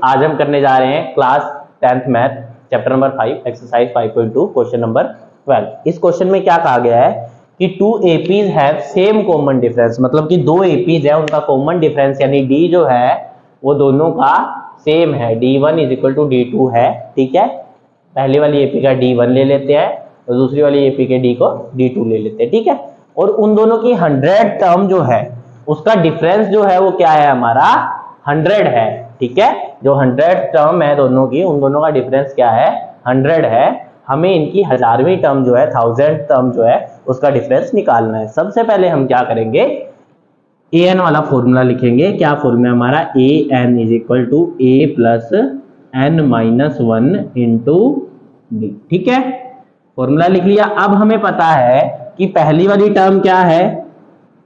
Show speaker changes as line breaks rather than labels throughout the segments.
आज हम करने जा रहे हैं class 10th math chapter number 5 exercise 5.2 question number 12। इस क्वेश्चन में क्या कहा गया है कि two APs have same common difference, मतलब कि दो एपीज है उनका कॉमन डिफरेंस यानी डी जो है वो दोनों का सेम है, D1 is equal to D2 है। ठीक है, पहली वाली एपी का D1 ले लेते हैं और दूसरी वाली एपी के डी को D2 ले लेते हैं। ठीक है, और उन दोनों की 100 टर्म जो है उसका डिफरेंस जो है वो क्या है, हमारा 100 है। ठीक है, जो 100 टर्म है दोनों की, उन दोनों का डिफरेंस क्या है, 100 है। हमें इनकी 1000वीं टर्म जो है, 1000 टर्म जो है उसका डिफरेंस निकालना है। सबसे पहले हम क्या करेंगे, an वाला फॉर्मूला लिखेंगे। क्या फॉर्मूला हमारा, an is equal to a plus n minus 1 into d. ठीक है, फॉर्मूला लिख लिया। अब हमें पता है कि पहली वाली टर्म क्या है,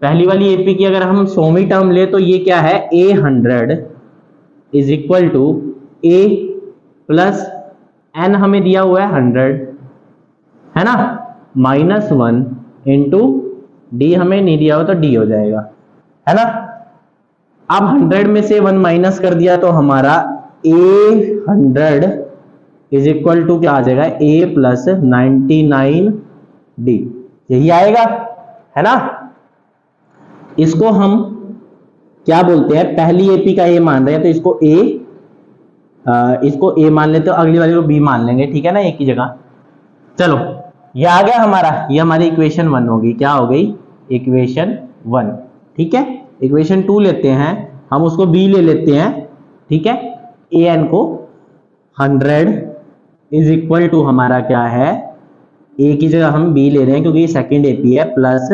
पहली वाली एपी की अगर हम 100वीं टर्म ले तो ये क्या है, a100 is equal to a plus n हमें दिया हुआ है 100 है ना, माइनस 1 इंटू डी हमें नहीं दिया हुआ तो डी हो जाएगा, है ना। अब 100 में से 1 माइनस कर दिया तो हमारा a100 इज इक्वल टू क्या आ जाएगा, a प्लस 99d, यही आएगा, है ना। इसको हम क्या बोलते हैं, पहली एपी का a मान रहे हैं तो इसको a मान लेते हो, अगली वाली को b मान लेंगे। ठीक है ना, एक ही जगह। चलो ये आ गया हमारा, ये हमारी इक्वेशन 1 होगी। क्या हो गई, इक्वेशन 1। ठीक है, इक्वेशन 2 लेते हैं हम, उसको b ले लेते हैं। ठीक है, an को 100 इज इक्वल टू हमारा क्या है, a की जगह हम b ले रहे हैं क्योंकि सेकंड एपी है, प्लस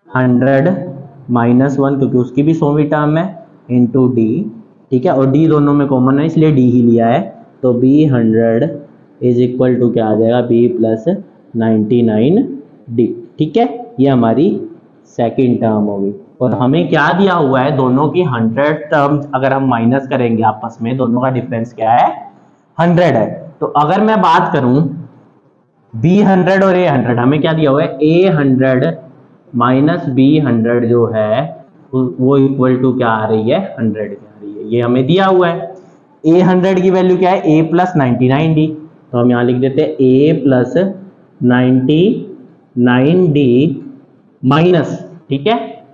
100 माइनस 1 क्योंकि उसकी भी 100वीं टर्म है, इंटू डी। ठीक है, और डी दोनों में कॉमन है इसलिए डी ही लिया है, तो b100 इज इक्वल टू क्या आ जाएगा, b प्लस 99d। ठीक है, ये हमारी सेकंड टर्म होगी। और हमें क्या दिया हुआ है, दोनों की 100 टर्म्स अगर हम माइनस करेंगे आपस में, दोनों का डिफरेंस क्या है, 100 है। तो अगर मैं बात करूं b100 और a100, हमें क्या दिया हुआ है, a100 माइनस b100 जो है वो इक्वल टू क्या आ रही है, 100 की आ रही है, ये हमें दिया हुआ है। a100 की वैल्यू क्या है, a प्लस 99d, तो हम यहाँ लिख देते हैं a प्लस 99d माइनस, ठीक है,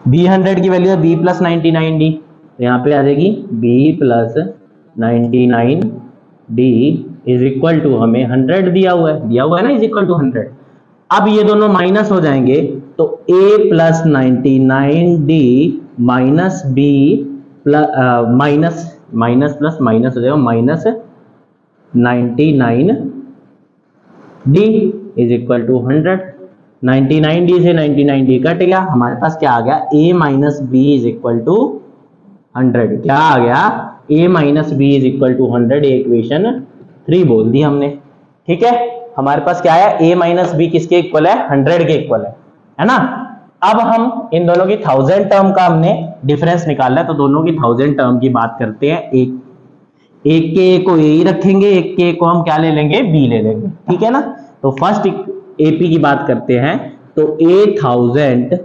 b100 की वैल्यू है b प्लस 99d, तो यहाँ पे आ जाएगी b plus 99d is equal to, हमें 100 दिया हुआ है ना, इज इक्वल टू 100। अब ये दोनों माइनस हो जाएंगे तो a plus 99d minus b plus minus plus minus हो जाएगा, minus 99d is equal to 100। 99d से 99d कट गया, हमारे पास क्या आ गया, a minus b is equal to 100। क्या आ गया, a minus b is equal to 100, equation 3 बोल दी हमने। ठीक है, हमारे पास क्या है, a माइनस b किसके इक्वल है, 100 के इक्वल है ना। अब हम इन दोनों की 1000 टर्म का हमने डिफरेंस निकालना है, तो दोनों की 1000 टर्म की बात करते हैं। एक के a को a ही रखेंगे, एक के a को हम क्या ले लेंगे, b ले लेंगे। ठीक है ना, तो फर्स्ट एपी की बात करते हैं, तो a1000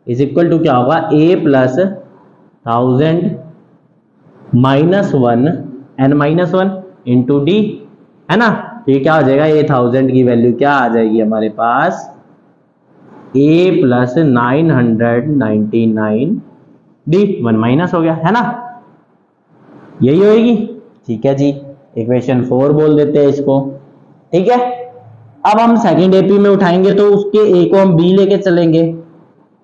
इज इक्वल टू क्या होगा, a plus 1000 minus 1 n minus 1 into D, है ना। तो ये क्या हो जाएगा, a1000 की वैल्यू क्या आ जाएगी हमारे पास, a प्लस 999d, 1 माइनस हो गया, है ना, यही होगी। ठीक है जी, इक्वेशन 4 बोल देते हैं इसको। ठीक है, अब हम सेकंड एपी में उठाएंगे तो उसके a को हम b लेके चलेंगे,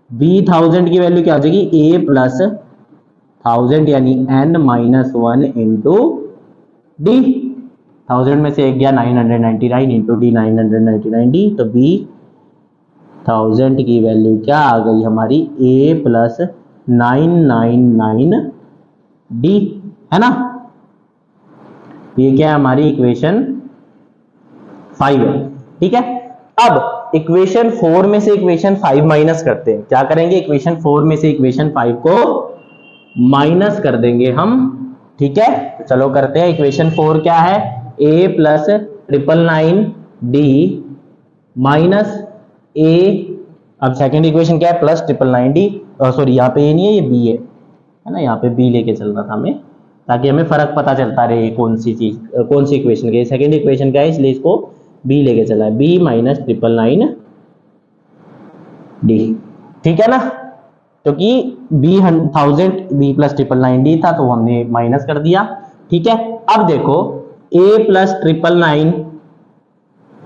b1000 की वैल्यू क्या हो जाएगी, a प्लस 1000 यानी n माइनस 1 इंटू डी। 1000 में से एक गया 999 इंटू डी 999d, तो b1000 की वैल्यू क्या आ गई हमारी, a प्लस 999d, है ना। ये क्या है, हमारी इक्वेशन 5 है। ठीक है, अब इक्वेशन 4 में से इक्वेशन 5 माइनस करते हैं। क्या करेंगे, इक्वेशन 4 में से इक्वेशन 5 को माइनस कर देंगे हम। ठीक है, तो चलो करते हैं। इक्वेशन 4 क्या है, a plus 999d minus a, अब सेकंड इक्वेशन क्या है, प्लस 999d, सॉरी यहाँ पे ये नहीं है, ये b है है ना, यहाँ पे बी लेके चलना था हमें, ताकि हमें फर्क पता चलता रहे कौन सी चीज कौन सी इक्वेशन के। सेकंड इक्वेशन क्या है, इसलिए इसको बी लेके चला है, बी माइनस 999 डी। ठीक है ना, क्योंकि बी 1000 बी प्लस 999 डी था तो हमने माइनस कर दिया। ठीक है, अब देखो ए प्लस 999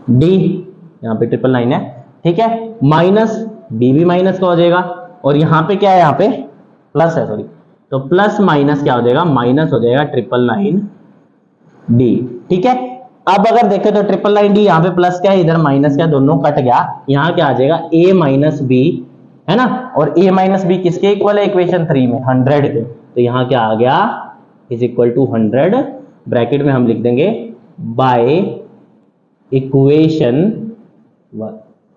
डी, यहाँ पे 999 है, ठीक है, माइनस बी भी माइनस का हो जाएगा, और यहाँ पे क्या है, यहाँ पे प्लस है, सॉरी, तो प्लस माइनस क्या हो जाएगा, माइनस हो जाएगा 999 डी। ठीक है, अब अगर देखें तो 999 डी, यहाँ पे प्लस क्या है, इधर माइनस क्या, दोनों कट गया, यहाँ क्या आ जाएगा a माइनस बी, है ना, और a माइनस बी किसके इक्वल है इक्वेशन 3 में, 100 के, तो यहाँ क्या आ गया, इज इक्वल टू 100, ब्रैकेट में हम लिख देंगे बाय इक्वेशन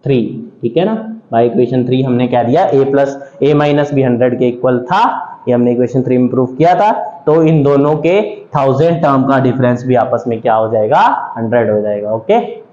3। ठीक है ना, बाय इक्वेशन 3 हमने क्या दिया, a माइनस बी 100 के इक्वल था, ये हमने इक्वेशन 3 में प्रूफ किया था, तो इन दोनों के 1000 टर्म का डिफरेंस भी आपस में क्या हो जाएगा, 100 हो जाएगा। ओके।